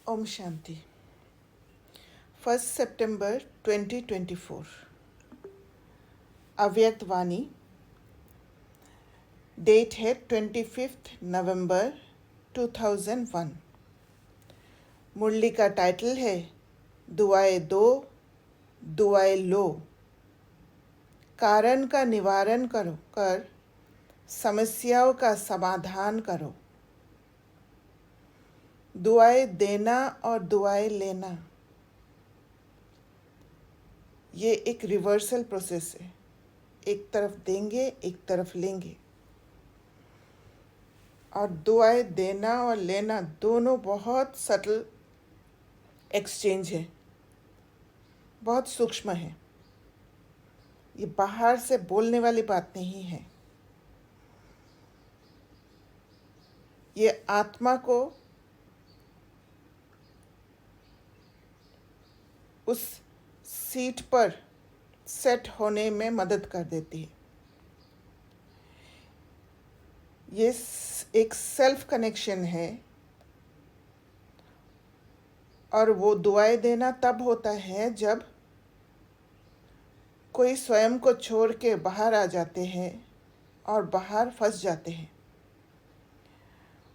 ओम शांति। 1 सितंबर 2024 अव्यक्त वाणी। डेट है 25 नवंबर 2001। मुरली का टाइटल है दुआएं दो, दुआएं लो। कारण का निवारण करो कर समस्याओं का समाधान करो। दुआएं देना और दुआएं लेना, ये एक रिवर्सल प्रोसेस है। एक तरफ देंगे, एक तरफ लेंगे। और दुआएं देना और लेना दोनों बहुत सटल एक्सचेंज है, बहुत सूक्ष्म है। ये बाहर से बोलने वाली बात नहीं है। ये आत्मा को उस सीट पर सेट होने में मदद कर देती है। ये एक सेल्फ कनेक्शन है। और वो दुआएं देना तब होता है जब कोई स्वयं को छोड़ के बाहर आ जाते हैं और बाहर फंस जाते हैं।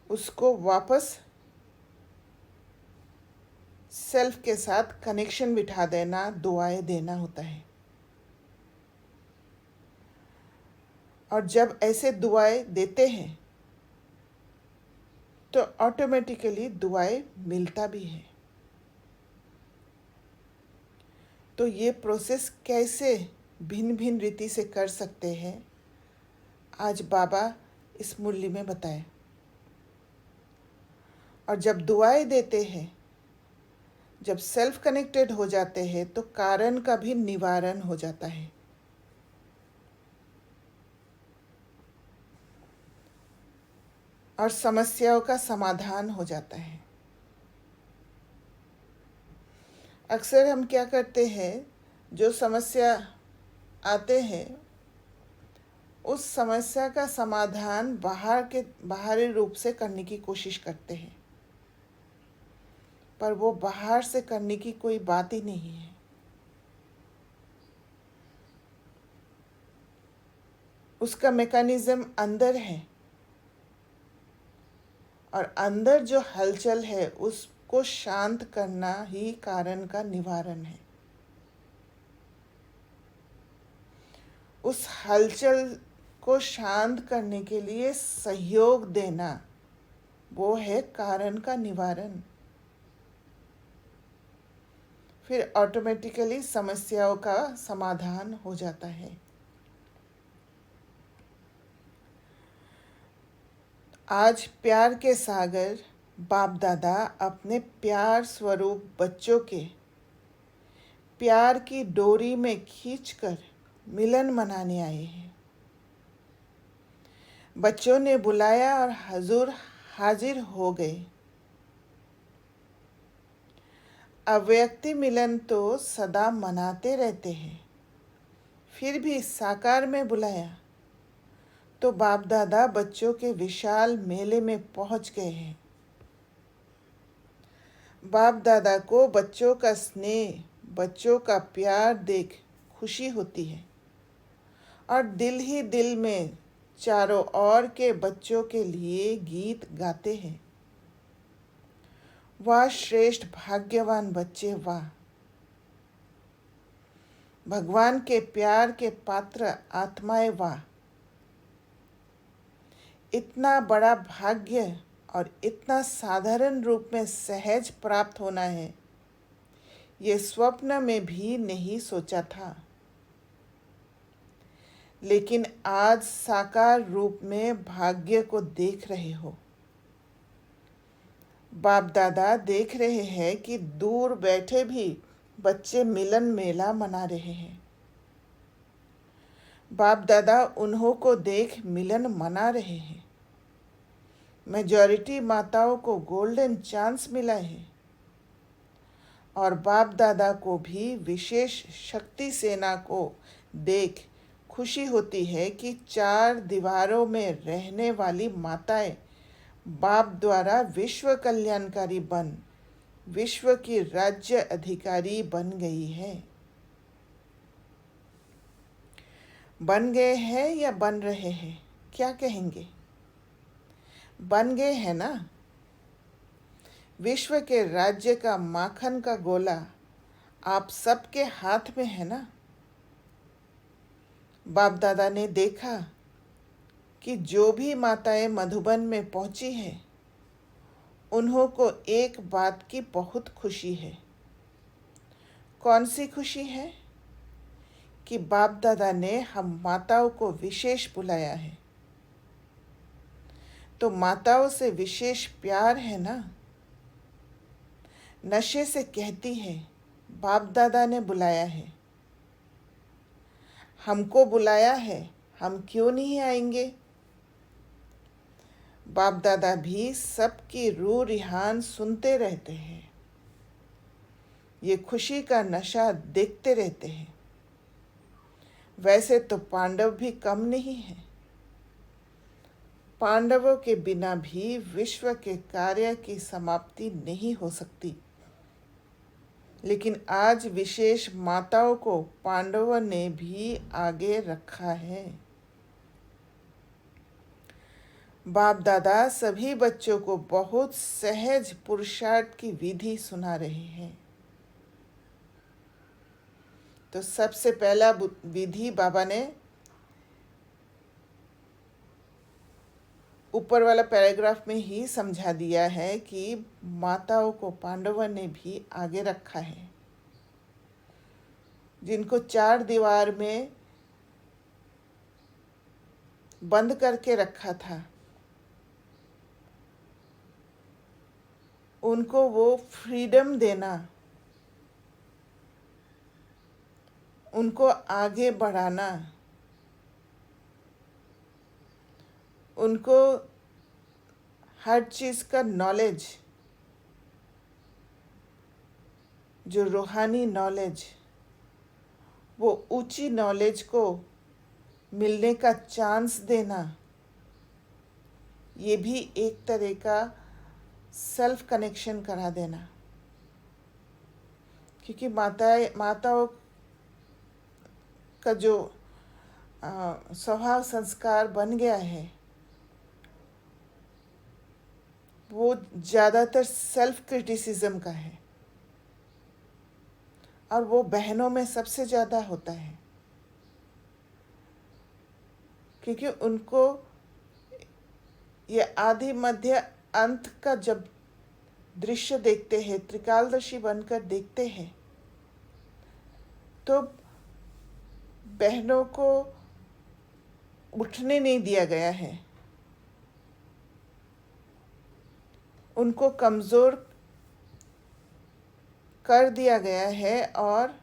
उसको वापस सेल्फ के साथ कनेक्शन बिठा देना, दुआएं देना होता है। और जब ऐसे दुआएं देते हैं तो ऑटोमेटिकली दुआएं मिलता भी है। तो ये प्रोसेस कैसे भिन्न भिन्न रीति से कर सकते हैं, आज बाबा इस मुरली में बताए। और जब दुआएं देते हैं, जब सेल्फ कनेक्टेड हो जाते हैं, तो कारण का भी निवारण हो जाता है। और समस्याओं का समाधान हो जाता है। अक्सर हम क्या करते हैं, जो समस्या आते हैं उस समस्या का समाधान बाहरी रूप से करने की कोशिश करते हैं, पर वो बाहर से करने की कोई बात ही नहीं है। उसका मैकेनिज्म अंदर है। और अंदर जो हलचल है उसको शांत करना ही कारण का निवारण है। उस हलचल को शांत करने के लिए सहयोग देना, वो है कारण का निवारण। फिर ऑटोमेटिकली समस्याओं का समाधान हो जाता है। आज प्यार के सागर बाप दादा अपने प्यार स्वरूप बच्चों के प्यार की डोरी में खींचकर मिलन मनाने आए हैं। बच्चों ने बुलाया और हजूर हाजिर हो गए। अव्यक्ति मिलन तो सदा मनाते रहते हैं, फिर भी साकार में बुलाया तो बाप दादा बच्चों के विशाल मेले में पहुंच गए हैं। बाप दादा को बच्चों का स्नेह, बच्चों का प्यार देख खुशी होती है। और दिल ही दिल में चारों ओर के बच्चों के लिए गीत गाते हैं। वाह श्रेष्ठ भाग्यवान बच्चे, वाह भगवान के प्यार के पात्र आत्माएं, वाह इतना बड़ा भाग्य और इतना साधारण रूप में सहज प्राप्त होना है, ये स्वप्न में भी नहीं सोचा था। लेकिन आज साकार रूप में भाग्य को देख रहे हो। बाप दादा देख रहे हैं कि दूर बैठे भी बच्चे मिलन मेला मना रहे हैं। बाप दादा उन्हों को देख मिलन मना रहे हैं। मेजॉरिटी माताओं को गोल्डन चांस मिला है। और बाप दादा को भी विशेष शक्ति सेना को देख खुशी होती है कि 4 दीवारों में रहने वाली माताएं बाप द्वारा विश्व कल्याणकारी बन विश्व की राज्य अधिकारी बन गई है। बन गए हैं या बन रहे हैं, क्या कहेंगे? बन गए हैं ना। विश्व के राज्य का माखन का गोला आप सबके हाथ में है ना। बाप दादा ने देखा कि जो भी माताएं मधुबन में पहुंची हैं, उन्हों को एक बात की बहुत खुशी है। कौन सी खुशी है? कि बाप दादा ने हम माताओं को विशेष बुलाया है। तो माताओं से विशेष प्यार है ना। नशे से कहती है, बाप दादा ने बुलाया है, हमको बुलाया है, हम क्यों नहीं आएंगे? बाप दादा भी सबकी रूह रिहान सुनते रहते हैं। ये खुशी का नशा देखते रहते हैं। वैसे तो पांडव भी कम नहीं है। पांडवों के बिना भी विश्व के कार्य की समाप्ति नहीं हो सकती। लेकिन आज विशेष माताओं को पांडवों ने भी आगे रखा है। बाप दादा सभी बच्चों को बहुत सहज पुरुषार्थ की विधि सुना रहे हैं। तो सबसे पहला विधि बाबा ने ऊपर वाला पैराग्राफ में ही समझा दिया है कि माताओं को पांडवों ने भी आगे रखा है। जिनको 4 दीवार में बंद करके रखा था, उनको वो फ्रीडम देना, उनको आगे बढ़ाना, उनको हर चीज़ का नॉलेज, जो रूहानी नॉलेज, वो ऊंची नॉलेज को मिलने का चांस देना, ये भी एक तरह का सेल्फ कनेक्शन करा देना। क्योंकि माताओं का जो स्वभाव संस्कार बन गया है, वो ज़्यादातर सेल्फ क्रिटिसिज्म का है, और वो बहनों में सबसे ज़्यादा होता है। क्योंकि उनको ये आदि मध्य अंत का जब दृश्य देखते हैं, त्रिकालदर्शी बनकर देखते हैं, तो बहनों को उठने नहीं दिया गया है, उनको कमज़ोर कर दिया गया है और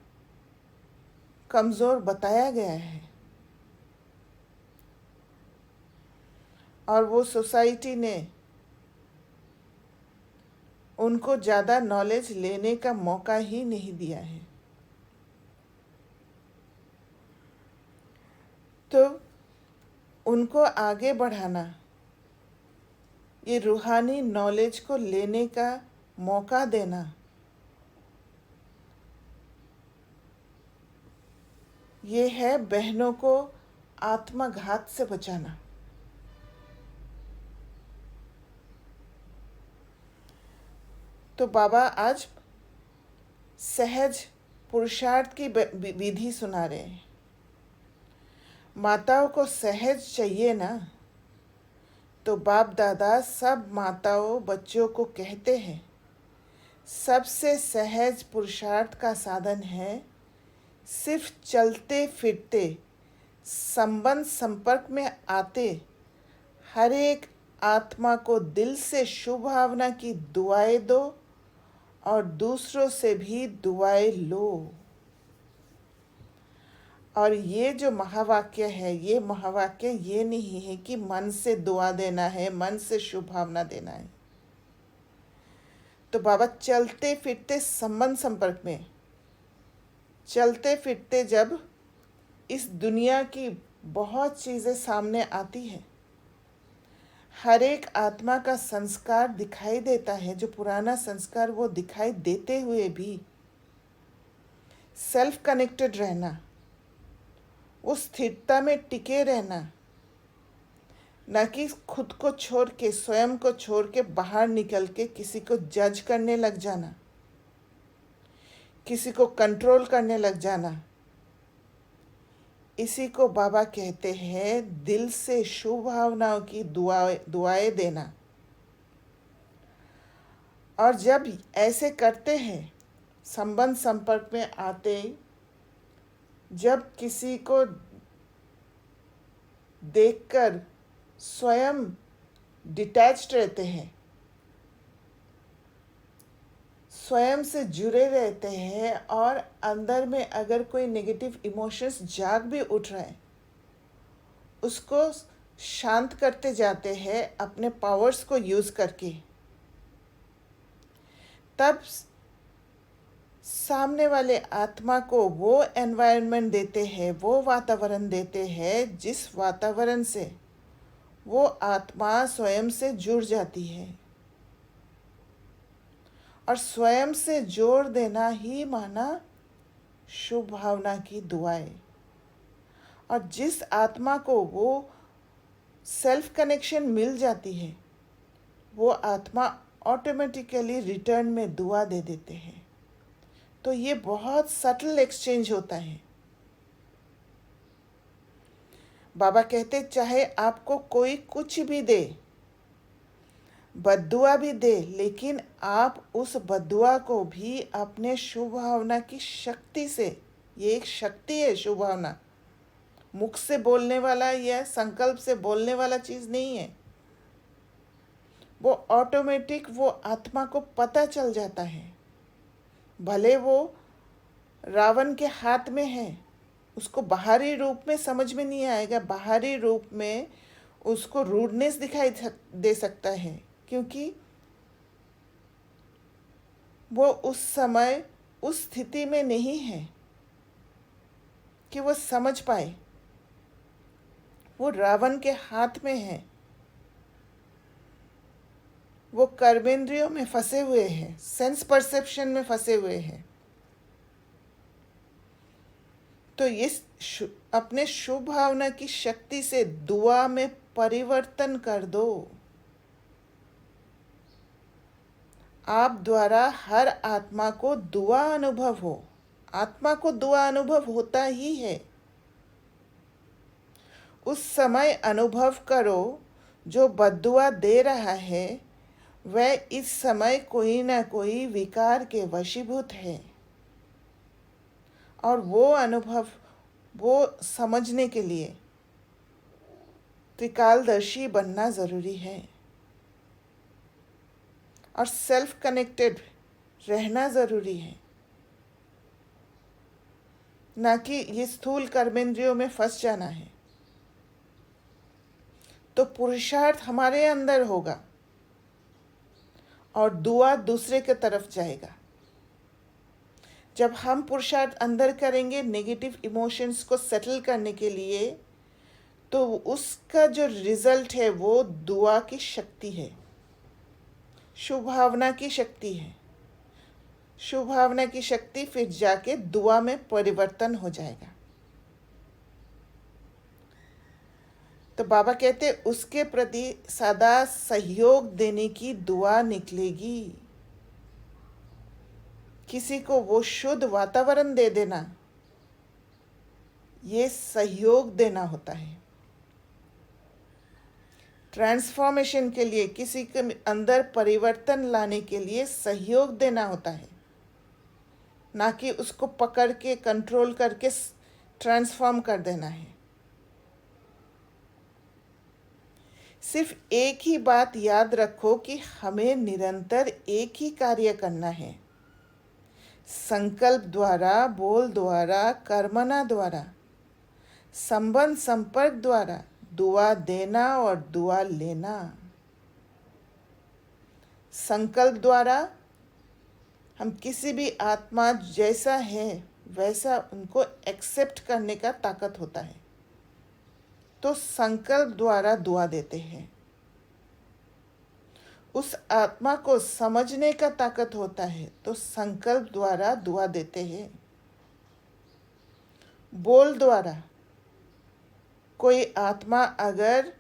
कमज़ोर बताया गया है। और वो सोसाइटी ने उनको ज़्यादा नॉलेज लेने का मौका ही नहीं दिया है। तो उनको आगे बढ़ाना, ये रूहानी नॉलेज को लेने का मौका देना, ये है बहनों को आत्मघात से बचाना। तो बाबा आज सहज पुरुषार्थ की विधि सुना रहे हैं। माताओं को सहज चाहिए ना, तो बाप दादा सब माताओं बच्चों को कहते हैं, सबसे सहज पुरुषार्थ का साधन है सिर्फ चलते फिरते, संबंध संपर्क में आते हर एक आत्मा को दिल से शुभ भावना की दुआएं दो और दूसरों से भी दुआएं लो। और ये जो महावाक्य है, ये महावाक्य ये नहीं है कि मन से दुआ देना है, मन से शुभ भावना देना है। तो बाबा चलते फिरते संबंध संपर्क में, चलते फिरते जब इस दुनिया की बहुत चीज़ें सामने आती हैं, हर एक आत्मा का संस्कार दिखाई देता है, जो पुराना संस्कार वो दिखाई देते हुए भी सेल्फ कनेक्टेड रहना, उस स्थिरता में टिके रहना, न कि खुद को छोड़ के, स्वयं को छोड़ के बाहर निकल के किसी को जज करने लग जाना, किसी को कंट्रोल करने लग जाना। इसी को बाबा कहते हैं दिल से शुभ भावनाओं की दुआएं देना। और जब ऐसे करते हैं, संबंध संपर्क में आते, जब किसी को देखकर स्वयं डिटैच्ड रहते हैं, स्वयं से जुड़े रहते हैं, और अंदर में अगर कोई नेगेटिव इमोशंस जाग भी उठ रहे हैं, उसको शांत करते जाते हैं अपने पावर्स को यूज़ करके, तब सामने वाले आत्मा को वो एनवायरनमेंट देते हैं, वो वातावरण देते हैं जिस वातावरण से वो आत्मा स्वयं से जुड़ जाती है। और स्वयं से जोड़ देना ही माना शुभ भावना की दुआएं। और जिस आत्मा को वो सेल्फ कनेक्शन मिल जाती है, वो आत्मा ऑटोमेटिकली रिटर्न में दुआ दे देते हैं। तो ये बहुत सटल एक्सचेंज होता है। बाबा कहते चाहे आपको कोई कुछ भी दे, बद्दुआ भी दे, लेकिन आप उस बद्दुआ को भी अपने शुभ भावना की शक्ति से, ये एक शक्ति है शुभ भावना, मुख से बोलने वाला या संकल्प से बोलने वाला चीज़ नहीं है। वो ऑटोमेटिक वो आत्मा को पता चल जाता है। भले वो रावण के हाथ में है, उसको बाहरी रूप में समझ में नहीं आएगा, बाहरी रूप में उसको रूडनेस दिखाई दे सकता है, क्योंकि वो उस समय उस स्थिति में नहीं है कि वो समझ पाए। वो रावण के हाथ में है, वो कर्मेंद्रियों में फंसे हुए हैं, सेंस परसेप्शन में फंसे हुए हैं। तो इस अपने शुभ भावना की शक्ति से दुआ में परिवर्तन कर दो। आप द्वारा हर आत्मा को दुआ अनुभव हो। आत्मा को दुआ अनुभव होता ही है। उस समय अनुभव करो जो बद्दुआ दे रहा है वह इस समय कोई ना कोई विकार के वशीभूत है। और वो अनुभव, वो समझने के लिए त्रिकालदर्शी बनना ज़रूरी है और सेल्फ कनेक्टेड रहना ज़रूरी है, ना कि ये स्थूल कर्मेंद्रियों में फंस जाना है। तो पुरुषार्थ हमारे अंदर होगा और दुआ दूसरे के तरफ जाएगा। जब हम पुरुषार्थ अंदर करेंगे नेगेटिव इमोशंस को सेटल करने के लिए, तो उसका जो रिजल्ट है वो दुआ की शक्ति है, शुभ भावना की शक्ति है। शुभ भावना की शक्ति फिर जाके दुआ में परिवर्तन हो जाएगा। तो बाबा कहते उसके प्रति सदा सहयोग देने की दुआ निकलेगी। किसी को वो शुद्ध वातावरण दे देना, ये सहयोग देना होता है। ट्रांसफॉर्मेशन के लिए, किसी के अंदर परिवर्तन लाने के लिए सहयोग देना होता है, ना कि उसको पकड़ के कंट्रोल करके ट्रांसफॉर्म कर देना है। सिर्फ एक ही बात याद रखो कि हमें निरंतर एक ही कार्य करना है, संकल्प द्वारा, बोल द्वारा, कर्मना द्वारा, संबंध संपर्क द्वारा दुआ देना और दुआ लेना। संकल्प द्वारा हम किसी भी आत्मा जैसा है वैसा उनको एक्सेप्ट करने का ताकत होता है, तो संकल्प द्वारा दुआ देते हैं। उस आत्मा को समझने का ताकत होता है तो संकल्प द्वारा दुआ देते हैं, बोल द्वारा। कोई आत्मा अगर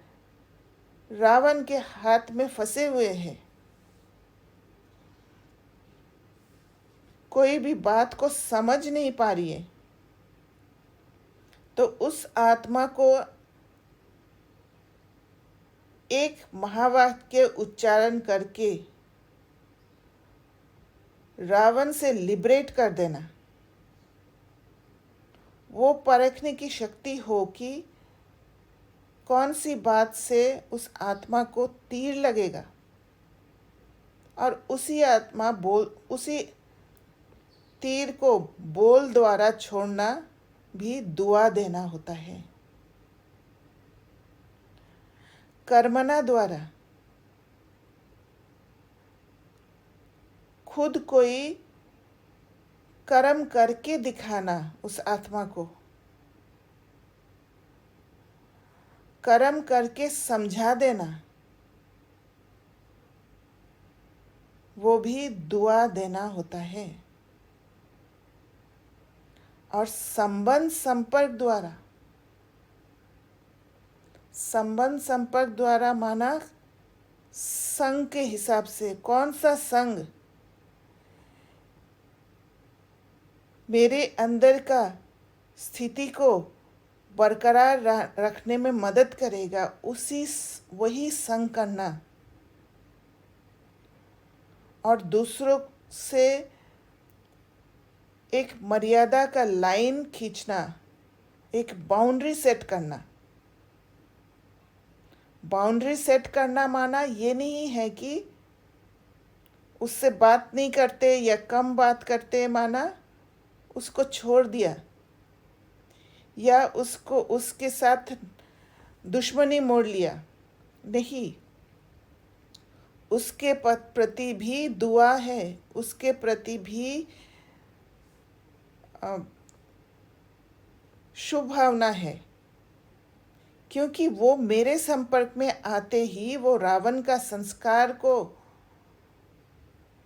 रावण के हाथ में फंसे हुए है, कोई भी बात को समझ नहीं पा रही है, तो उस आत्मा को एक महावाक्य उच्चारण करके रावण से लिबरेट कर देना। वो परखने की शक्ति हो कि कौन सी बात से उस आत्मा को तीर लगेगा, और उसी तीर को बोल द्वारा छोड़ना भी दुआ देना होता है। कर्मना द्वारा खुद कोई कर्म करके दिखाना, उस आत्मा को कर्म करके समझा देना, वो भी दुआ देना होता है। और संबंध संपर्क द्वारा माना संग के हिसाब से, कौन सा संग मेरे अंदर का स्थिति को बरकरार रखने में मदद करेगा, वही संग करना। और दूसरों से एक मर्यादा का लाइन खींचना, एक बाउंड्री सेट करना। बाउंड्री सेट करना माना ये नहीं है कि उससे बात नहीं करते या कम बात करते, माना उसको छोड़ दिया या उसको उसके साथ दुश्मनी मोड़ लिया, नहीं। उसके प्रति भी दुआ है, उसके प्रति भी शुभ भावना है, क्योंकि वो मेरे संपर्क में आते ही वो रावण का संस्कार को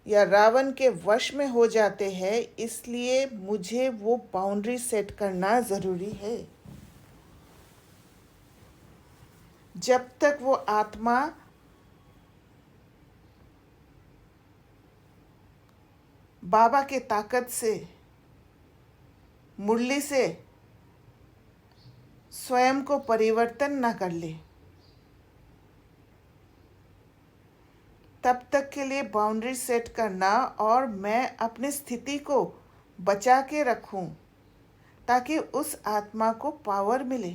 या रावण के वश में हो जाते हैं। इसलिए मुझे वो बाउंड्री सेट करना ज़रूरी है। जब तक वो आत्मा बाबा के ताकत से, मुरली से स्वयं को परिवर्तन ना कर ले, तब तक के लिए बाउंड्री सेट करना और मैं अपनी स्थिति को बचा के रखूं ताकि उस आत्मा को पावर मिले।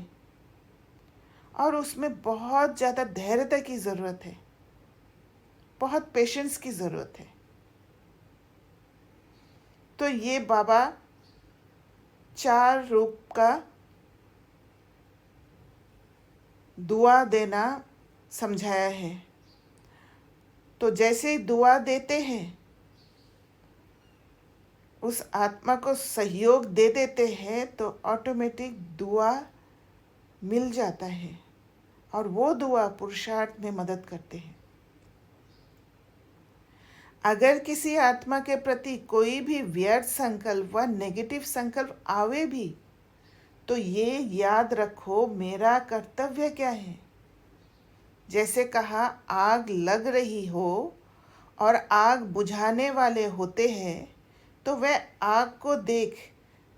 और उसमें बहुत ज़्यादा धैर्यता की ज़रूरत है, बहुत पेशेंस की ज़रूरत है। तो ये बाबा 4 रूप का दुआ देना समझाया है। तो जैसे ही दुआ देते हैं, उस आत्मा को सहयोग दे देते हैं, तो ऑटोमेटिक दुआ मिल जाता है और वो दुआ पुरुषार्थ में मदद करते हैं। अगर किसी आत्मा के प्रति कोई भी व्यर्थ संकल्प व नेगेटिव संकल्प आवे भी, तो ये याद रखो मेरा कर्तव्य क्या है। जैसे कहा, आग लग रही हो और आग बुझाने वाले होते हैं, तो वह आग को देख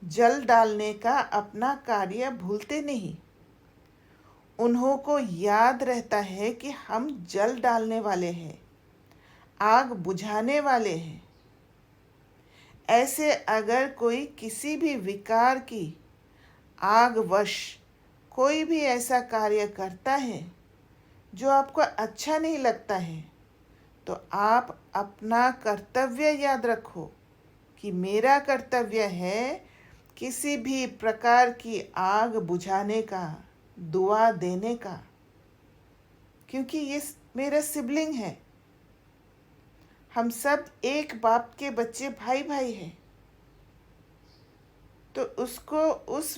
जल डालने का अपना कार्य भूलते नहीं। उन्हों को याद रहता है कि हम जल डालने वाले हैं, आग बुझाने वाले हैं। ऐसे अगर कोई किसी भी विकार की आगवश कोई भी ऐसा कार्य करता है जो आपको अच्छा नहीं लगता है, तो आप अपना कर्तव्य याद रखो कि मेरा कर्तव्य है किसी भी प्रकार की आग बुझाने का, दुआ देने का, क्योंकि ये मेरा सिबलिंग है। हम सब एक बाप के बच्चे, भाई भाई हैं। तो उसको उस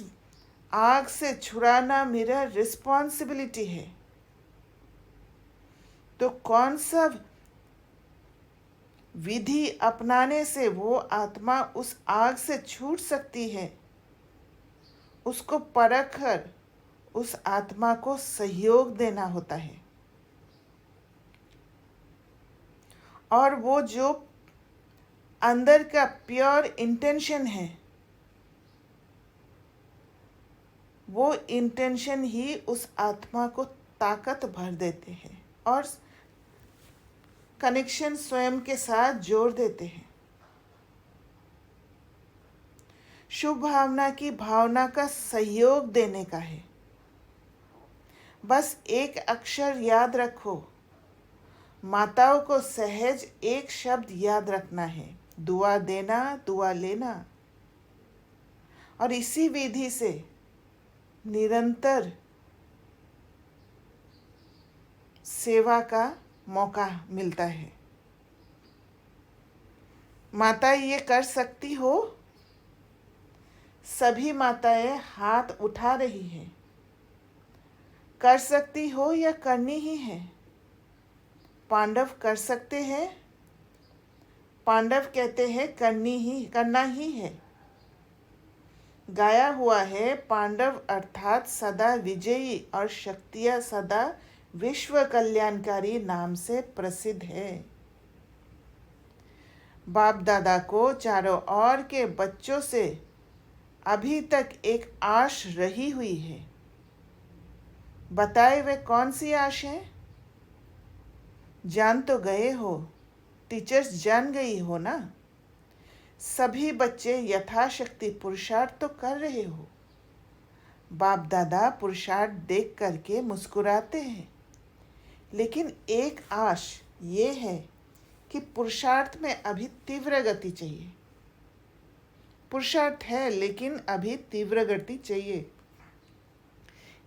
आग से छुड़ाना मेरा रिस्पॉन्सिबिलिटी है। तो कौन सा विधि अपनाने से वो आत्मा उस आग से छूट सकती है। उसको परख कर उस आत्मा को सहयोग देना होता है। और वो जो अंदर का प्योर इंटेंशन है, वो इंटेंशन ही उस आत्मा को ताकत भर देते हैं और कनेक्शन स्वयं के साथ जोड़ देते हैं। शुभ भावना की भावना का सहयोग देने का है। बस एक अक्षर याद रखो। माताओं को सहज एक शब्द याद रखना है, दुआ देना, दुआ लेना। और इसी विधि से निरंतर सेवा का मौका मिलता है। माता ये कर सकती हो? सभी माताएं हाथ उठा रही हैं। कर सकती हो या करनी ही है? पांडव कर सकते हैं? पांडव कहते हैं करना ही है। गाया हुआ है, पांडव अर्थात सदा विजयी और शक्तियां सदा विश्व कल्याणकारी नाम से प्रसिद्ध है। बाप दादा को चारों ओर के बच्चों से अभी तक एक आश रही हुई है। बताए वे कौन सी आश है? जान तो गए हो, टीचर्स जान गई हो ना। सभी बच्चे यथाशक्ति पुरुषार्थ तो कर रहे हो। बाप दादा पुरुषार्थ देख करके मुस्कुराते हैं, लेकिन एक आश ये है कि पुरुषार्थ में अभी तीव्र गति चाहिए। पुरुषार्थ है लेकिन अभी तीव्र गति चाहिए।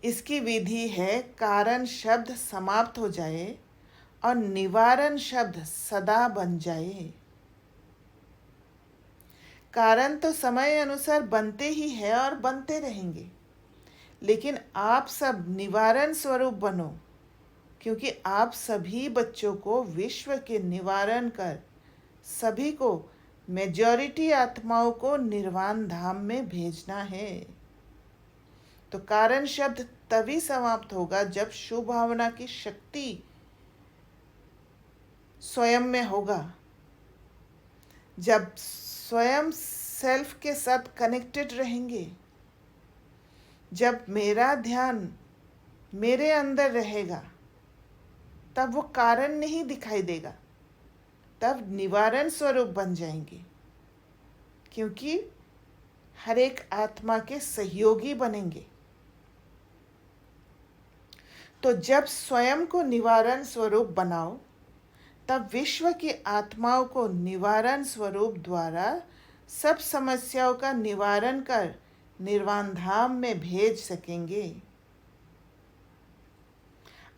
इसकी विधि है, कारण शब्द समाप्त हो जाए और निवारण शब्द सदा बन जाए। कारण तो समय अनुसार बनते ही है और बनते रहेंगे, लेकिन आप सब निवारण स्वरूप बनो, क्योंकि आप सभी बच्चों को विश्व के निवारण कर सभी को, मेजॉरिटी आत्माओं को निर्वाण धाम में भेजना है। तो कारण शब्द तभी समाप्त होगा जब शुभ भावना की शक्ति स्वयं में होगा, जब स्वयं सेल्फ के साथ कनेक्टेड रहेंगे, जब मेरा ध्यान मेरे अंदर रहेगा, तब वो कारण नहीं दिखाई देगा, तब निवारण स्वरूप बन जाएंगे, क्योंकि हर एक आत्मा के सहयोगी बनेंगे। तो जब स्वयं को निवारण स्वरूप बनाओ, तब विश्व की आत्माओं को निवारण स्वरूप द्वारा सब समस्याओं का निवारण कर निर्वाण धाम में भेज सकेंगे।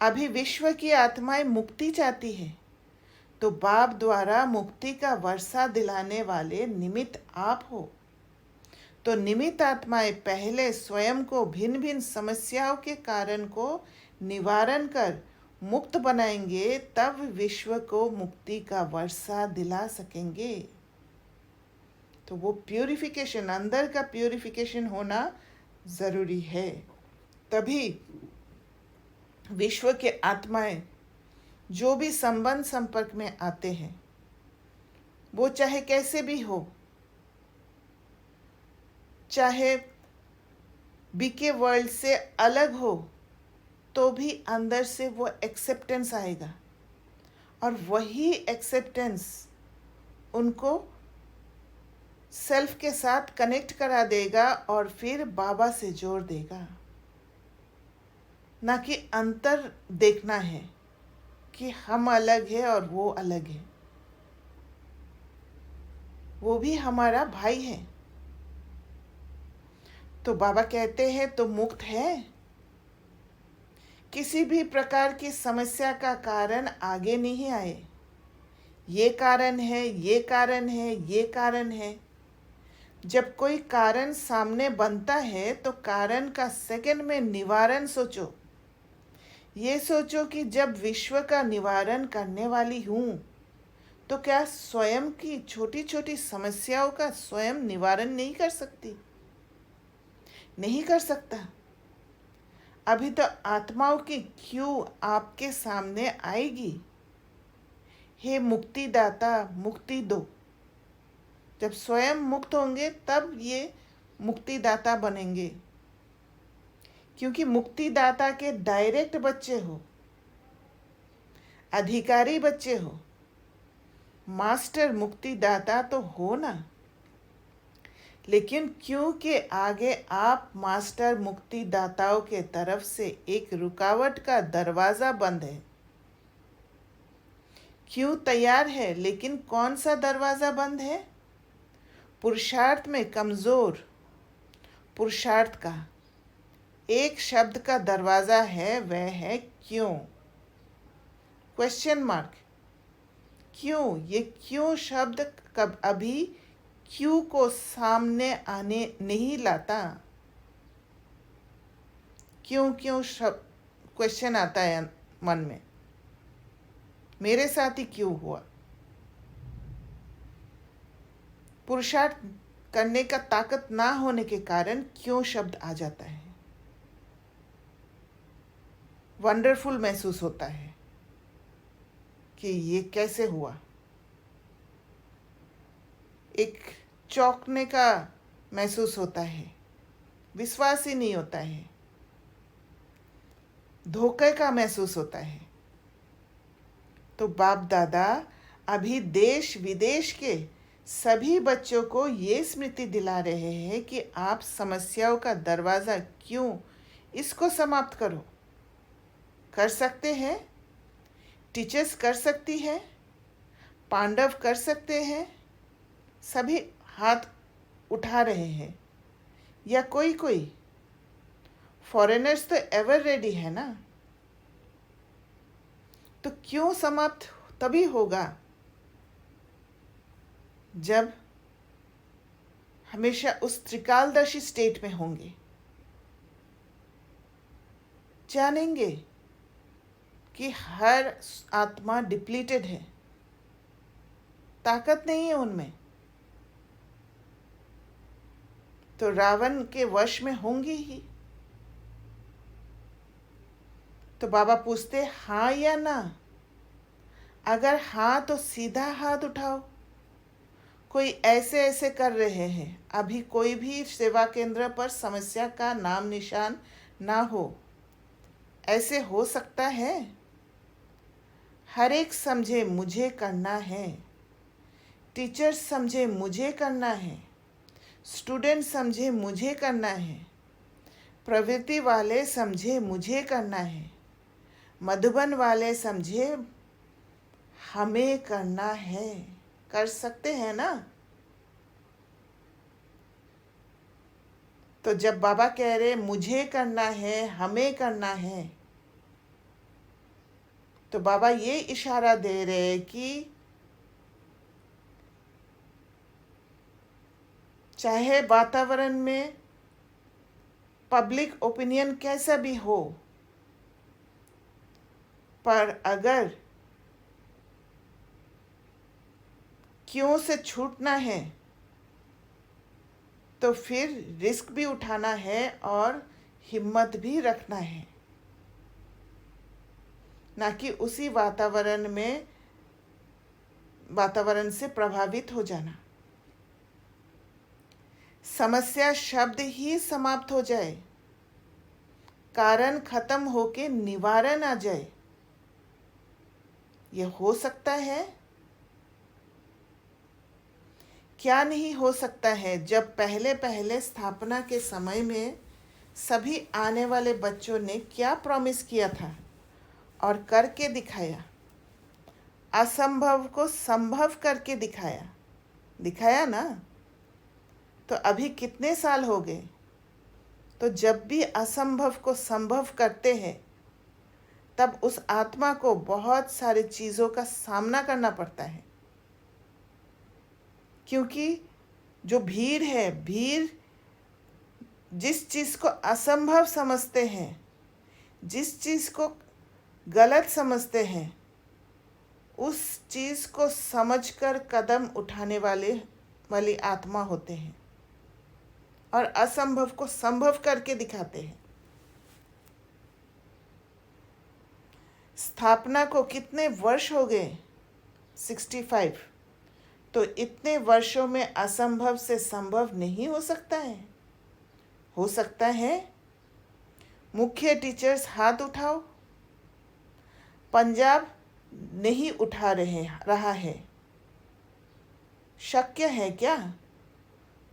अभी विश्व की आत्माएं मुक्ति चाहती है, तो बाप द्वारा मुक्ति का वर्षा दिलाने वाले निमित्त आप हो। तो निमित्त आत्माएं पहले स्वयं को भिन्न भिन्न समस्याओं के कारण को निवारण कर मुक्त बनाएंगे, तब विश्व को मुक्ति का वर्षा दिला सकेंगे। तो वो प्यूरिफिकेशन, अंदर का प्यूरिफिकेशन होना जरूरी है। तभी विश्व के आत्माएं जो भी संबंध संपर्क में आते हैं, वो चाहे कैसे भी हो, चाहे बीके वर्ल्ड से अलग हो, तो भी अंदर से वो एक्सेप्टेंस आएगा, और वही एक्सेप्टेंस उनको सेल्फ के साथ कनेक्ट करा देगा और फिर बाबा से जोड़ देगा। ना कि अंतर देखना है कि हम अलग है और वो अलग है। वो भी हमारा भाई है। तो बाबा कहते हैं तो मुक्त है। किसी भी प्रकार की समस्या का कारण आगे नहीं आए। ये कारण है, ये कारण है, ये कारण है। जब कोई कारण सामने बनता है तो कारण का सेकंड में निवारण सोचो। ये सोचो कि जब विश्व का निवारण करने वाली हूँ, तो क्या स्वयं की छोटी छोटी समस्याओं का स्वयं निवारण नहीं कर सकती? नहीं कर सकता। अभी तो आत्माओं की क्यों आपके सामने आएगी, हे मुक्तिदाता मुक्ति दो। जब स्वयं मुक्त होंगे तब ये मुक्तिदाता बनेंगे, क्योंकि मुक्तिदाता के डायरेक्ट बच्चे हो, अधिकारी बच्चे हो, मास्टर मुक्तिदाता तो हो ना। लेकिन क्योंकि आगे आप मास्टर मुक्तिदाताओं के तरफ से एक रुकावट का दरवाज़ा बंद है। क्यों तैयार है, लेकिन कौन सा दरवाज़ा बंद है? पुरुषार्थ में कमज़ोर पुरुषार्थ का एक शब्द का दरवाज़ा है, वह है क्यों। Question mark. क्यों, ये क्यों शब्द कब अभी क्यों को सामने आने नहीं लाता? क्यों क्यों शब्द क्वेश्चन आता है मन में, मेरे साथ ही क्यों हुआ? पुरुषार्थ करने का ताकत ना होने के कारण क्यों शब्द आ जाता है। वंडरफुल महसूस होता है कि ये कैसे हुआ। एक चौंकने का महसूस होता है, विश्वास ही नहीं होता है, धोखे का महसूस होता है। तो बाप दादा अभी देश विदेश के सभी बच्चों को ये स्मृति दिला रहे हैं कि आप समस्याओं का दरवाज़ा क्यों, इसको समाप्त करो। कर सकते हैं, टीचर्स कर सकती है, पांडव कर सकते हैं, सभी हाथ उठा रहे हैं, या कोई कोई फॉरेनर्स तो एवर रेडी है ना। तो क्यों समाप्त तभी होगा जब हमेशा उस त्रिकालदर्शी स्टेट में होंगे, जानेंगे कि हर आत्मा डिप्लीटेड है, ताकत नहीं है उनमें, तो रावण के वश में होंगी ही। तो बाबा पूछते हाँ या ना? अगर हाँ तो सीधा हाथ उठाओ। कोई ऐसे ऐसे कर रहे हैं, अभी कोई भी सेवा केंद्र पर समस्या का नाम निशान ना हो, ऐसे हो सकता है? हर एक समझे मुझे करना है, टीचर समझे मुझे करना है, स्टूडेंट समझे मुझे करना है, प्रवृत्ति वाले समझे मुझे करना है, मधुबन वाले समझे हमें करना है। कर सकते हैं ना? तो जब बाबा कह रहे मुझे करना है, हमें करना है, तो बाबा ये इशारा दे रहे कि चाहे वातावरण में पब्लिक ओपिनियन कैसा भी हो, पर अगर क्यों से छूटना है तो फिर रिस्क भी उठाना है और हिम्मत भी रखना है, ना कि उसी वातावरण से प्रभावित हो जाना। समस्या शब्द ही समाप्त हो जाए, कारण खत्म होके निवारण आ जाए, यह हो सकता है? क्या नहीं हो सकता है? जब पहले पहले स्थापना के समय में सभी आने वाले बच्चों ने क्या प्रॉमिस किया था और करके दिखाया, असंभव को संभव करके दिखाया ना। तो अभी कितने साल हो गए? तो जब भी असंभव को संभव करते हैं तब उस आत्मा को बहुत सारी चीज़ों का सामना करना पड़ता है, क्योंकि जो भीड़ है, भीड़ जिस चीज़ को असंभव समझते हैं, जिस चीज़ को गलत समझते हैं, उस चीज़ को समझकर कदम उठाने वाली आत्मा होते हैं और असंभव को संभव करके दिखाते हैं। स्थापना को कितने वर्ष हो गए? 65। तो इतने वर्षों में असंभव से संभव नहीं हो सकता है? हो सकता है। मुख्य टीचर्स हाथ उठाओ। पंजाब नहीं उठा रहा है। शक्य है क्या?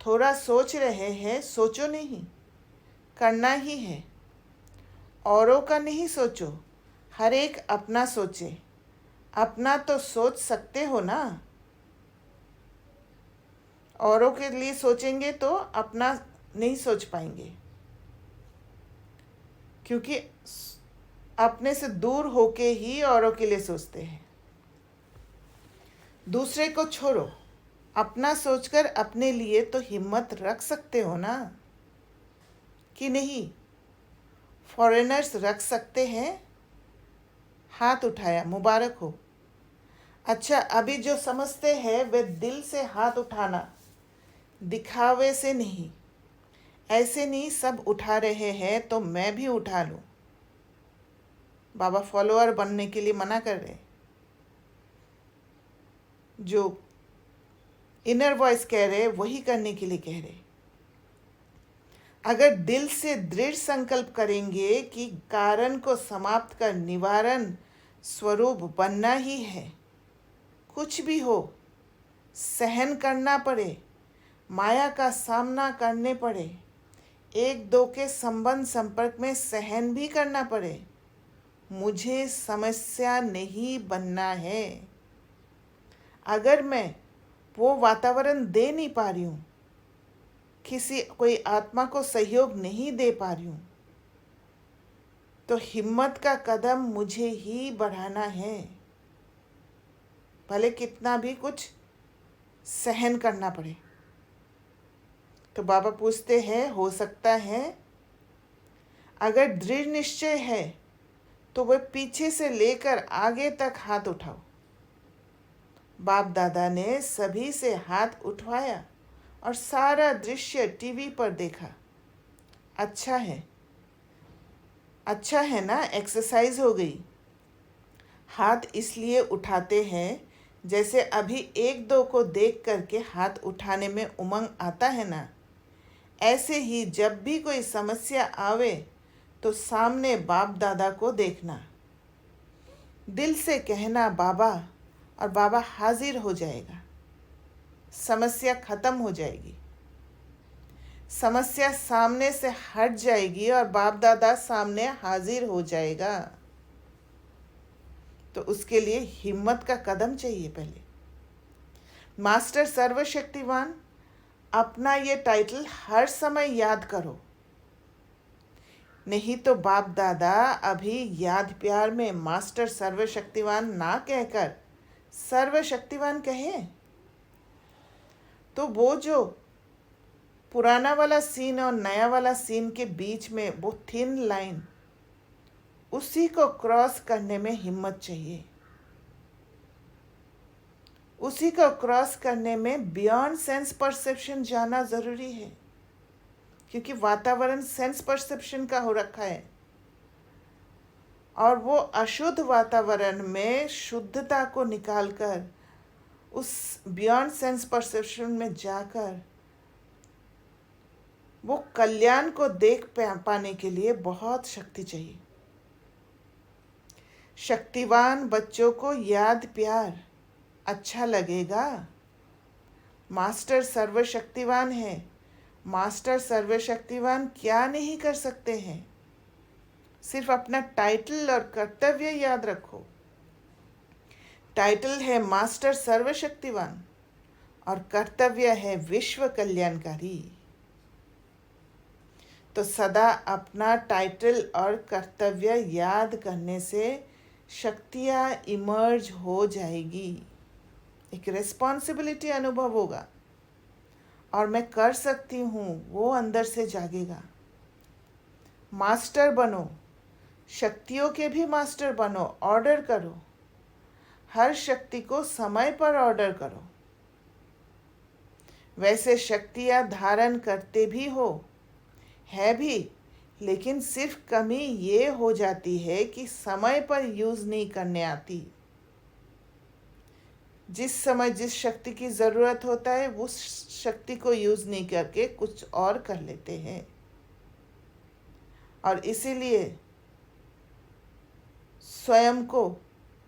थोड़ा सोच रहे हैं, सोचो नहीं, करना ही है। औरों का नहीं सोचो, हर एक अपना सोचे। अपना तो सोच सकते हो ना। औरों के लिए सोचेंगे तो अपना नहीं सोच पाएंगे, क्योंकि अपने से दूर होके ही औरों के लिए सोचते हैं। दूसरे को छोड़ो, अपना सोचकर अपने लिए तो हिम्मत रख सकते हो ना, कि नहीं? फॉरेनर्स रख सकते हैं? हाथ उठाया, मुबारक हो। अच्छा, अभी जो समझते हैं वे दिल से हाथ उठाना, दिखावे से नहीं। ऐसे नहीं सब उठा रहे हैं तो मैं भी उठा लूं। बाबा फॉलोअर बनने के लिए मना कर रहे। जो इनर वॉइस कह रहे वही करने के लिए कह रहे। अगर दिल से दृढ़ संकल्प करेंगे कि कारण को समाप्त कर निवारण स्वरूप बनना ही है, कुछ भी हो, सहन करना पड़े, माया का सामना करने पड़े, एक दो के संबंध संपर्क में सहन भी करना पड़े, मुझे समस्या नहीं बनना है। अगर मैं वो वातावरण दे नहीं पा रही हूँ, कोई आत्मा को सहयोग नहीं दे पा रही हूँ, तो हिम्मत का कदम मुझे ही बढ़ाना है, भले कितना भी कुछ सहन करना पड़े। तो बाबा पूछते हैं, हो सकता है? अगर दृढ़ निश्चय है तो वह पीछे से लेकर आगे तक हाथ उठाओ। बाप दादा ने सभी से हाथ उठवाया और सारा दृश्य टीवी पर देखा। अच्छा है ना, एक्सरसाइज हो गई। हाथ इसलिए उठाते हैं जैसे अभी एक दो को देख करके हाथ उठाने में उमंग आता है ना, ऐसे ही जब भी कोई समस्या आवे तो सामने बाप दादा को देखना, दिल से कहना बाबा, और बाबा हाजिर हो जाएगा। समस्या खत्म हो जाएगी, समस्या सामने से हट जाएगी और बाप दादा सामने हाजिर हो जाएगा। तो उसके लिए हिम्मत का कदम चाहिए। पहले मास्टर सर्वशक्तिवान, अपना ये टाइटल हर समय याद करो, नहीं तो बाप दादा अभी याद प्यार में मास्टर सर्वशक्तिवान ना कहकर सर्वशक्तिवान कहें तो वो जो पुराना वाला सीन और नया वाला सीन के बीच में वो थिन लाइन, उसी को क्रॉस करने में हिम्मत चाहिए। उसी को क्रॉस करने में बियॉन्ड सेंस परसेप्शन जाना ज़रूरी है, क्योंकि वातावरण सेंस परसेप्शन का हो रखा है और वो अशुद्ध वातावरण में शुद्धता को निकालकर उस बियॉन्ड सेंस परसेप्शन में जाकर वो कल्याण को देख पाने के लिए बहुत शक्ति चाहिए। शक्तिवान बच्चों को याद प्यार अच्छा लगेगा। मास्टर सर्वशक्तिवान है, मास्टर सर्वशक्तिवान क्या नहीं कर सकते हैं? सिर्फ अपना टाइटल और कर्तव्य याद रखो। टाइटल है मास्टर सर्वशक्तिवान और कर्तव्य है विश्व कल्याणकारी। तो सदा अपना टाइटल और कर्तव्य याद करने से शक्तियाँ इमर्ज हो जाएगी, एक रिस्पॉन्सिबिलिटी अनुभव होगा और मैं कर सकती हूँ वो अंदर से जागेगा। मास्टर बनो, शक्तियों के भी मास्टर बनो, ऑर्डर करो। हर शक्ति को समय पर ऑर्डर करो। वैसे शक्तियाँ धारण करते भी हो, है भी, लेकिन सिर्फ कमी ये हो जाती है कि समय पर यूज़ नहीं करने आती। जिस समय जिस शक्ति की ज़रूरत होता है उस शक्ति को यूज़ नहीं करके कुछ और कर लेते हैं, और इसीलिए स्वयं को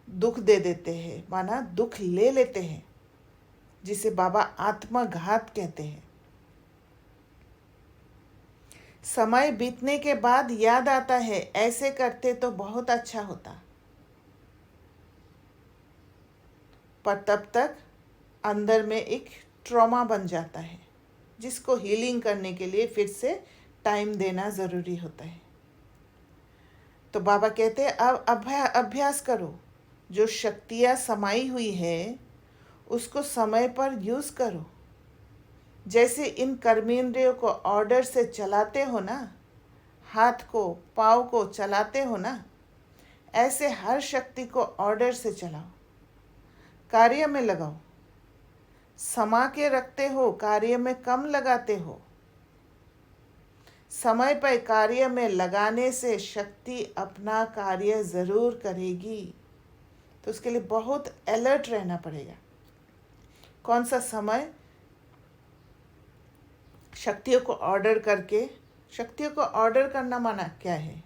दुख दे देते हैं, माना दुख ले लेते हैं, जिसे बाबा आत्मघात कहते हैं। समय बीतने के बाद याद आता है ऐसे करते तो बहुत अच्छा होता, पर तब तक अंदर में एक ट्रॉमा बन जाता है, जिसको हीलिंग करने के लिए फिर से टाइम देना ज़रूरी होता है। तो बाबा कहते हैं अब अभ्यास करो, जो शक्तियाँ समाई हुई है उसको समय पर यूज़ करो। जैसे इन कर्मेंद्रियों को ऑर्डर से चलाते हो ना, हाथ को पाँव को चलाते हो ना, ऐसे हर शक्ति को ऑर्डर से चलाओ, कार्य में लगाओ। समा के रखते हो, कार्य में कम लगाते हो। समय पर कार्य में लगाने से शक्ति अपना कार्य ज़रूर करेगी, तो उसके लिए बहुत अलर्ट रहना पड़ेगा। कौन सा समय? शक्तियों को ऑर्डर करके, शक्तियों को ऑर्डर करना माना क्या है?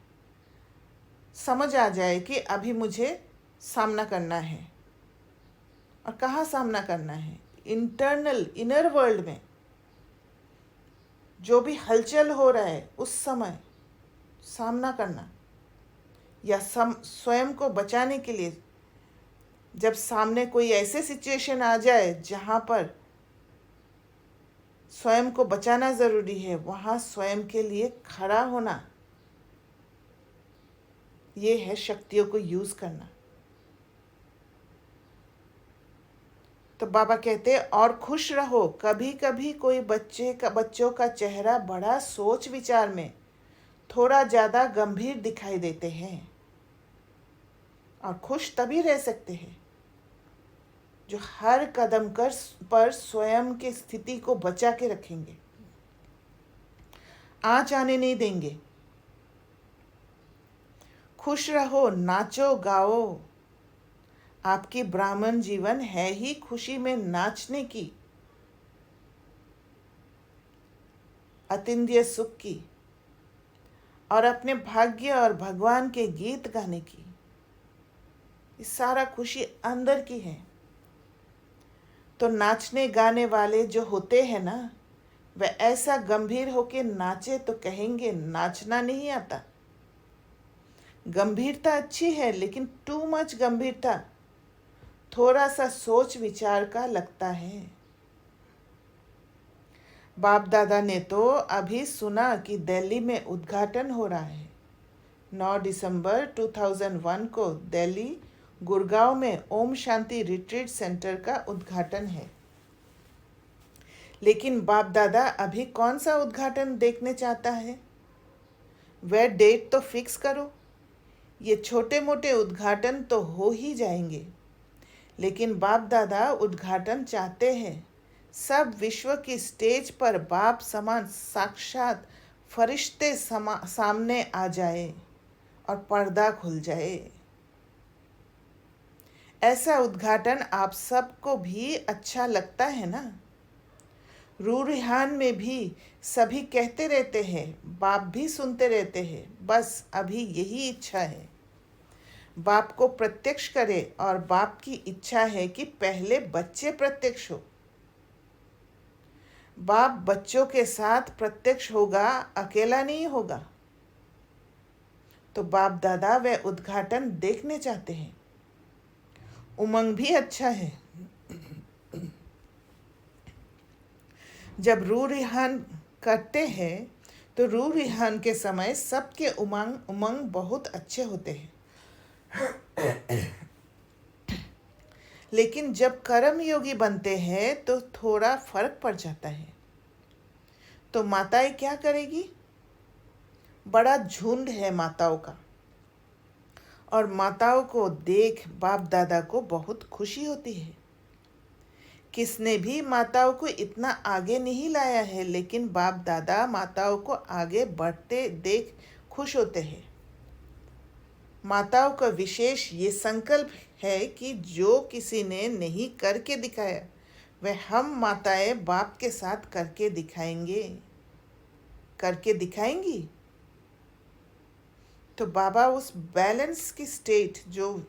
समझ आ जाए कि अभी मुझे सामना करना है, और कहाँ सामना करना है? इंटरनल, इनर वर्ल्ड में जो भी हलचल हो रहा है उस समय सामना करना, या स्वयं को बचाने के लिए जब सामने कोई ऐसे सिचुएशन आ जाए जहाँ पर स्वयं को बचाना ज़रूरी है, वहाँ स्वयं के लिए खड़ा होना, ये है शक्तियों को यूज़ करना। तो बाबा कहते हैं और खुश रहो। कभी कभी कोई बच्चों का चेहरा बड़ा सोच विचार में थोड़ा ज़्यादा गंभीर दिखाई देते हैं, और खुश तभी रह सकते हैं जो हर कदम पर स्वयं की स्थिति को बचा के रखेंगे, आँच आने नहीं देंगे। खुश रहो, नाचो गाओ। आपकी ब्राह्मण जीवन है ही खुशी में नाचने की, अतीन्द्रिय सुख की, और अपने भाग्य और भगवान के गीत गाने की। ये सारा खुशी अंदर की है। तो नाचने गाने वाले जो होते हैं ना, वह ऐसा गंभीर होके नाचे तो कहेंगे नाचना नहीं आता। गंभीरता अच्छी है, लेकिन टू मच गंभीरता थोड़ा सा सोच विचार का लगता है। बाप दादा ने तो अभी सुना कि दिल्ली में उद्घाटन हो रहा है। 9 दिसंबर 2001 को दिल्ली गुड़गांव में ओम शांति रिट्रीट सेंटर का उद्घाटन है। लेकिन बाप दादा अभी कौन सा उद्घाटन देखने चाहता है? वह डेट तो फिक्स करो। ये छोटे मोटे उद्घाटन तो हो ही जाएंगे, लेकिन बाप दादा उद्घाटन चाहते हैं सब विश्व की स्टेज पर बाप समान साक्षात फरिश्ते सामने आ जाए और पर्दा खुल जाए। ऐसा उद्घाटन आप सबको भी अच्छा लगता है ना? रूरिहान में भी सभी कहते रहते हैं, बाप भी सुनते रहते हैं, बस अभी यही इच्छा है, बाप को प्रत्यक्ष करे। और बाप की इच्छा है कि पहले बच्चे प्रत्यक्ष हो। बाप बच्चों के साथ प्रत्यक्ष होगा, अकेला नहीं होगा। तो बाप दादा वह उद्घाटन देखने चाहते हैं। उमंग भी अच्छा है। जब रू रिहान करते हैं तो रू रिहान के समय सबके उमंग बहुत अच्छे होते हैं। लेकिन जब कर्म योगी बनते हैं तो थोड़ा फर्क पड़ जाता है। तो माताएं क्या करेगी? बड़ा झुंड है माताओं का, और माताओं को देख बाप दादा को बहुत खुशी होती है। किसने भी माताओं को इतना आगे नहीं लाया है, लेकिन बाप दादा माताओं को आगे बढ़ते देख खुश होते हैं। माताओं का विशेष ये संकल्प है कि जो किसी ने नहीं करके दिखाया वह हम माताएं बाप के साथ करके दिखाएंगी। तो बाबा उस बैलेंस की स्टेट, जो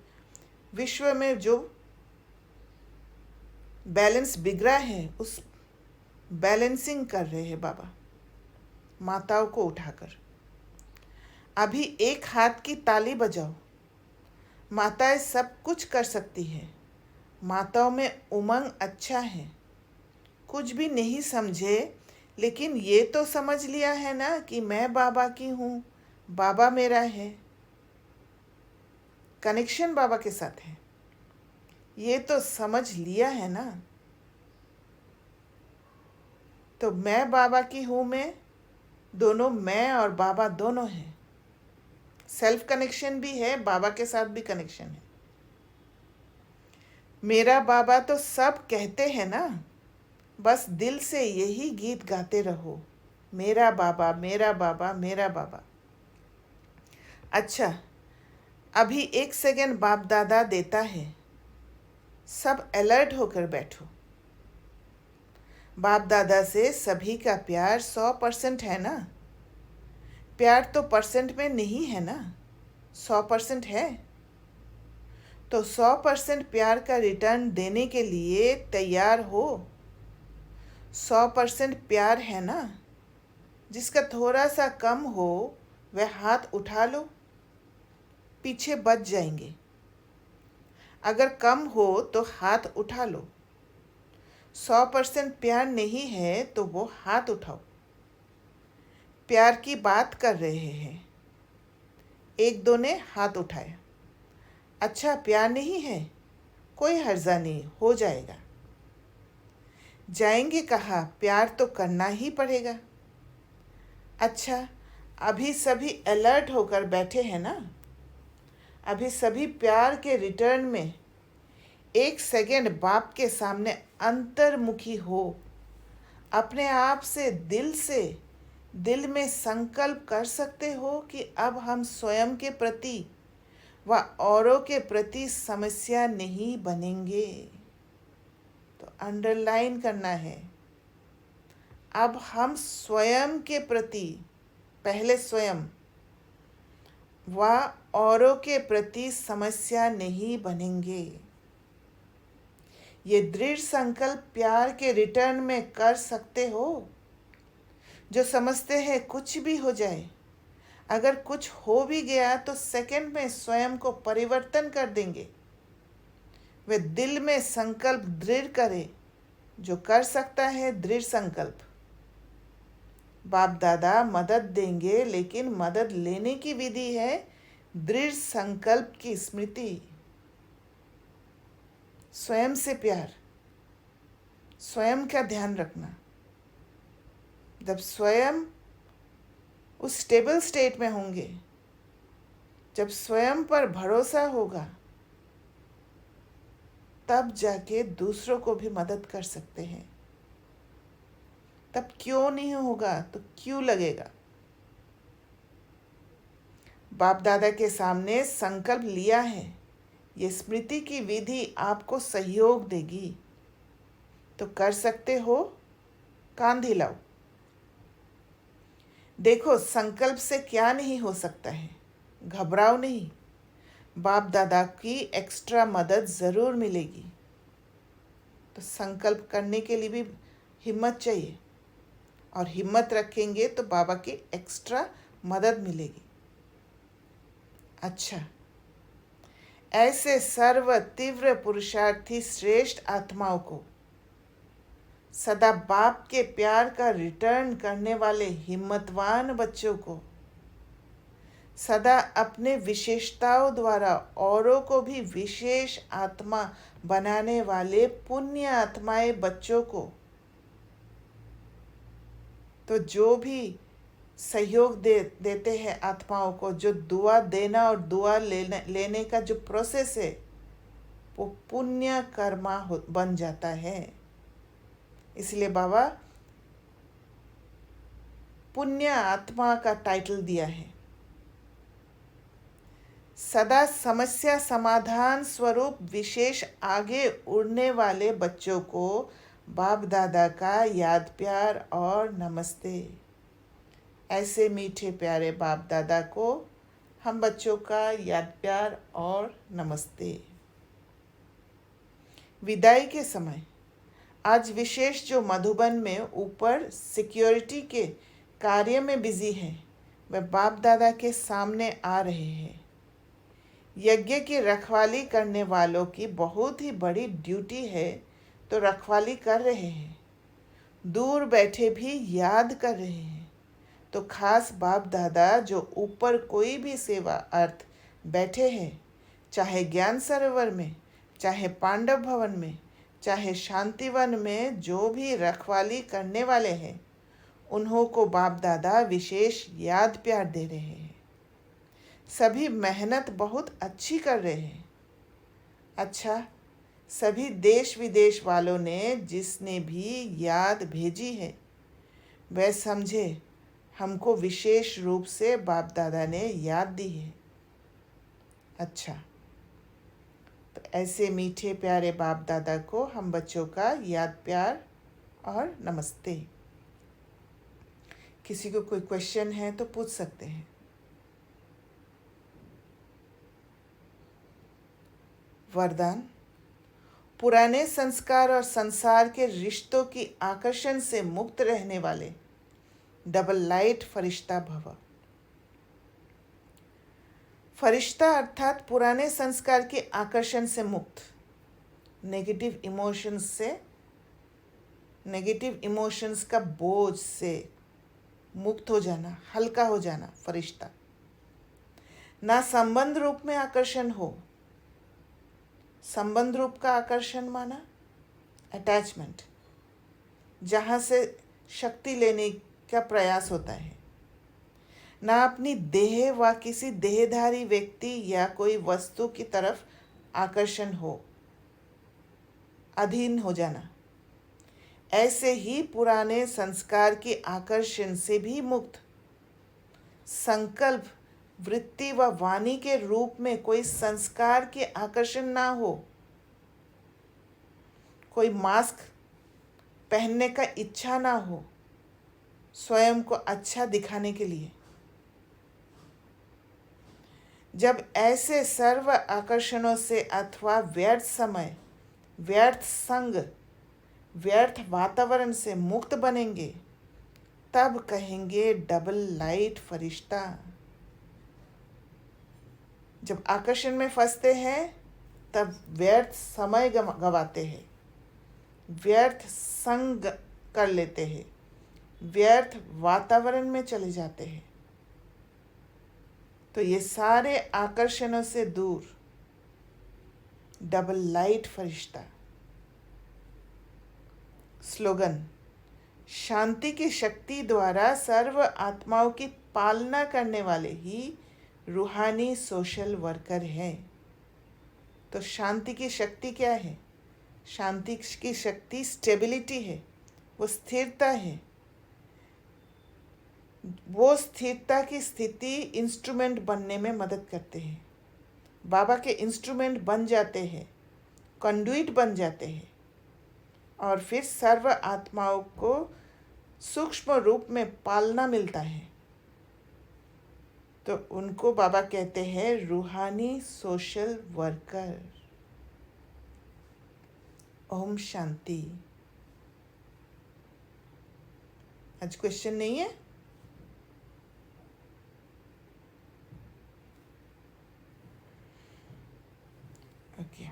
विश्व में जो बैलेंस बिगड़ा है, उस बैलेंसिंग कर रहे हैं बाबा माताओं को उठाकर। अभी एक हाथ की ताली बजाओ। माताएं सब कुछ कर सकती है। माताओं में उमंग अच्छा है। कुछ भी नहीं समझे, लेकिन ये तो समझ लिया है ना कि मैं बाबा की हूँ, बाबा मेरा है। कनेक्शन बाबा के साथ है, ये तो समझ लिया है ना। तो मैं बाबा की हूँ, मैं दोनों, मैं और बाबा दोनों हैं। सेल्फ कनेक्शन भी है, बाबा के साथ भी कनेक्शन है। मेरा बाबा तो सब कहते हैं ना, बस दिल से यही गीत गाते रहो, मेरा बाबा मेरा बाबा मेरा बाबा। अच्छा, अभी 1 सेकंड बाप दादा देता है, सब अलर्ट होकर बैठो। बाप दादा से सभी का प्यार 100% है ना। प्यार तो परसेंट में नहीं है ना, 100% है। तो 100% प्यार का रिटर्न देने के लिए तैयार हो। 100% प्यार है ना। जिसका थोड़ा सा कम हो वह हाथ उठा लो, पीछे बच जाएंगे। अगर कम हो तो हाथ उठा लो। 100% प्यार नहीं है तो वो हाथ उठाओ। प्यार की बात कर रहे हैं। 1-2 ने हाथ उठाया। अच्छा, प्यार नहीं है, कोई हर्जा नहीं, हो जाएगा। जाएंगे कहाँ, प्यार तो करना ही पड़ेगा। अच्छा, अभी सभी अलर्ट होकर बैठे हैं ना। अभी सभी प्यार के रिटर्न में 1 सेकंड बाप के सामने अंतर्मुखी हो। अपने आप से दिल में संकल्प कर सकते हो कि अब हम स्वयं के प्रति व औरों के प्रति समस्या नहीं बनेंगे। तो अंडरलाइन करना है, अब हम स्वयं के प्रति, पहले स्वयं व औरों के प्रति समस्या नहीं बनेंगे। ये दृढ़ संकल्प प्यार के रिटर्न में कर सकते हो। जो समझते हैं कुछ भी हो जाए, अगर कुछ हो भी गया तो सेकंड में स्वयं को परिवर्तन कर देंगे। वे दिल में संकल्प दृढ़ करे। जो कर सकता है दृढ़ संकल्प, बाप दादा मदद देंगे, लेकिन मदद लेने की विधि है दृढ़ संकल्प की स्मृति। स्वयं से प्यार, स्वयं का ध्यान रखना। जब स्वयं उस स्टेबल स्टेट में होंगे, जब स्वयं पर भरोसा होगा, तब जाके दूसरों को भी मदद कर सकते हैं। तब क्यों नहीं होगा तो क्यों लगेगा। बाप दादा के सामने संकल्प लिया है, ये स्मृति की विधि आपको सहयोग देगी। तो कर सकते हो, कान हिलाओ। देखो, संकल्प से क्या नहीं हो सकता है, घबराओ नहीं। बाप दादा की एक्स्ट्रा मदद ज़रूर मिलेगी। तो संकल्प करने के लिए भी हिम्मत चाहिए, और हिम्मत रखेंगे तो बाबा की एक्स्ट्रा मदद मिलेगी। अच्छा, ऐसे सर्व तीव्र पुरुषार्थी श्रेष्ठ आत्माओं को, सदा बाप के प्यार का रिटर्न करने वाले हिम्मतवान बच्चों को, सदा अपने विशेषताओं द्वारा औरों को भी विशेष आत्मा बनाने वाले पुण्य आत्माएं बच्चों को, तो जो भी सहयोग देते हैं आत्माओं को, जो दुआ देना और दुआ लेने का जो प्रोसेस है वो पुण्य कर्मा बन जाता है। इसलिए बाबा पुण्य आत्मा का टाइटल दिया है। सदा समस्या समाधान स्वरूप विशेष आगे उड़ने वाले बच्चों को बाप दादा का याद प्यार और नमस्ते। ऐसे मीठे प्यारे बाप दादा को हम बच्चों का याद प्यार और नमस्ते। विदाई के समय आज विशेष जो मधुबन में ऊपर सिक्योरिटी के कार्य में बिजी हैं, वह बाप दादा के सामने आ रहे हैं। यज्ञ की रखवाली करने वालों की बहुत ही बड़ी ड्यूटी है, तो रखवाली कर रहे हैं। दूर बैठे भी याद कर रहे हैं। तो खास बाप दादा जो ऊपर कोई भी सेवा अर्थ बैठे हैं, चाहे ज्ञान सरोवर में, चाहे पांडव भवन में, चाहे शांतिवन में, जो भी रखवाली करने वाले हैं, उन्हों को बाप दादा विशेष याद प्यार दे रहे हैं। सभी मेहनत बहुत अच्छी कर रहे हैं। अच्छा, सभी देश विदेश वालों ने जिसने भी याद भेजी है, वह समझे हमको विशेष रूप से बाप दादा ने याद दी है। अच्छा, तो ऐसे मीठे प्यारे बाप दादा को हम बच्चों का याद प्यार और नमस्ते। किसी को कोई क्वेश्चन है तो पूछ सकते हैं। वरदान। पुराने संस्कार और संसार के रिश्तों की आकर्षण से मुक्त रहने वाले डबल लाइट फरिश्ता भव। फरिश्ता अर्थात पुराने संस्कार के आकर्षण से मुक्त, नेगेटिव इमोशंस का बोझ से मुक्त हो जाना, हल्का हो जाना फरिश्ता। ना संबंध रूप में आकर्षण हो। संबंध रूप का आकर्षण माना अटैचमेंट, जहाँ से शक्ति लेने का प्रयास होता है। ना अपनी देह व किसी देहधारी व्यक्ति या कोई वस्तु की तरफ आकर्षण हो, अधीन हो जाना। ऐसे ही पुराने संस्कार के आकर्षण से भी मुक्त, संकल्प वृत्ति व वाणी के रूप में कोई संस्कार के आकर्षण ना हो। कोई मास्क पहनने का इच्छा ना हो, स्वयं को अच्छा दिखाने के लिए। जब ऐसे सर्व आकर्षणों से अथवा व्यर्थ समय, व्यर्थ संग, व्यर्थ वातावरण से मुक्त बनेंगे, तब कहेंगे डबल लाइट फरिश्ता। जब आकर्षण में फंसते हैं तब व्यर्थ समय गवाते हैं, व्यर्थ संग कर लेते हैं, व्यर्थ वातावरण में चले जाते हैं। तो ये सारे आकर्षणों से दूर डबल लाइट फरिश्ता। स्लोगन। शांति की शक्ति द्वारा सर्व आत्माओं की पालना करने वाले ही रूहानी सोशल वर्कर हैं। तो शांति की शक्ति क्या है? शांति की शक्ति स्टेबिलिटी है, वो स्थिरता है। वो स्थिरता की स्थिति इंस्ट्रूमेंट बनने में मदद करते हैं। बाबा के इंस्ट्रूमेंट बन जाते हैं, कंडुइट बन जाते हैं, और फिर सर्व आत्माओं को सूक्ष्म रूप में पालना मिलता है। तो उनको बाबा कहते हैं रूहानी सोशल वर्कर। ओम शांति। आज क्वेश्चन नहीं है? ओके।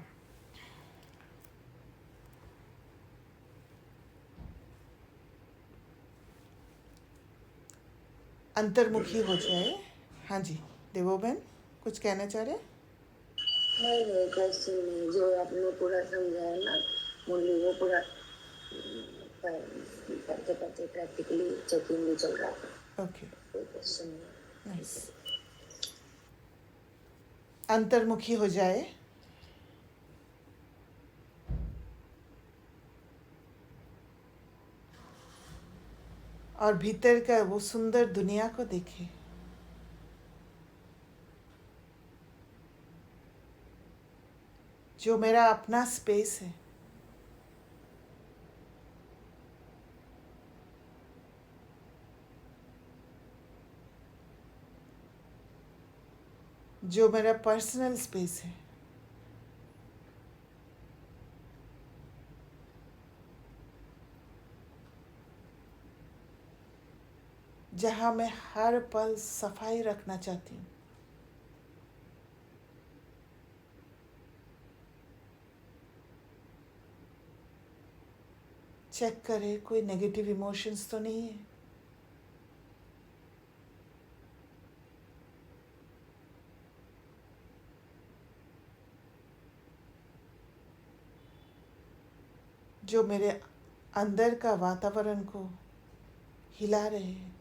अंतर्मुखी हो जाए। हाँ जी, देवो बहन कुछ कहना चाह रहे? नहीं, क्वेश्चन नहीं, जो आपने पूरा समझाया ना मुरली, वो पूरा करते करते प्रैक्टिकली चेकिंग भी चल रहा था। ओके, कोई क्वेश्चन नहीं। नाइस। अंतर्मुखी हो जाए और भीतर का वो सुंदर दुनिया को देखे। जो मेरा अपना स्पेस है, जो मेरा पर्सनल स्पेस है, जहाँ मैं हर पल सफाई रखना चाहती हूँ। चेक करें कोई नेगेटिव इमोशंस तो नहीं है। जो मेरे अंदर का वातावरण को हिला रहे हैं।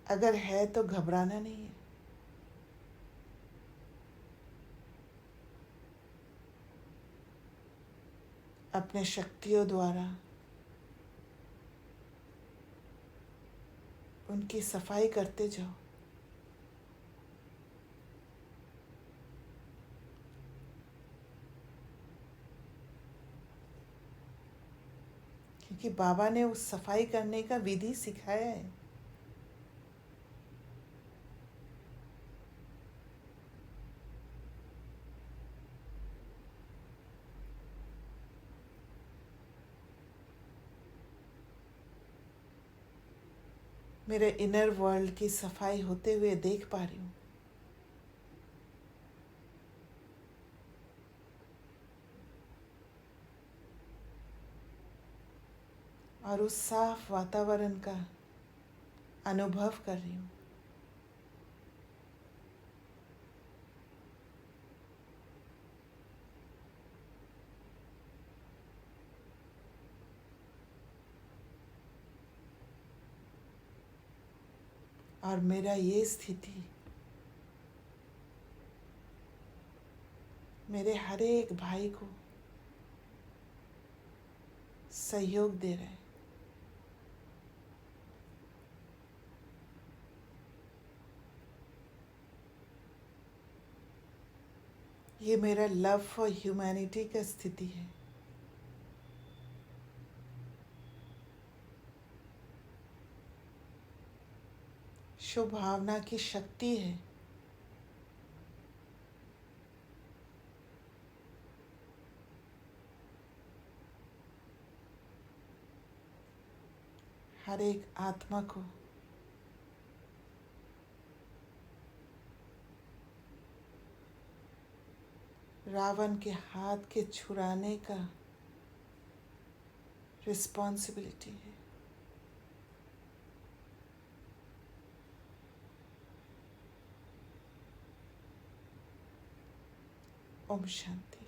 अगर है तो घबराना नहीं है। अपने शक्तियों द्वारा उनकी सफाई करते जाओ। क्योंकि बाबा ने उस सफाई करने का विधि सिखाया है। मेरे इनर वर्ल्ड की सफाई होते हुए देख पा रही हूँ। और उस साफ वातावरण का अनुभव कर रही हूँ। और मेरा ये स्थिति मेरे हर एक भाई को सहयोग दे रहा है। ये मेरा लव फॉर ह्यूमैनिटी का स्थिति है। शुभ भावना की शक्ति है। हर एक आत्मा को रावण के हाथ के छुड़ाने का रिस्पॉन्सिबिलिटी है। ओम शांति।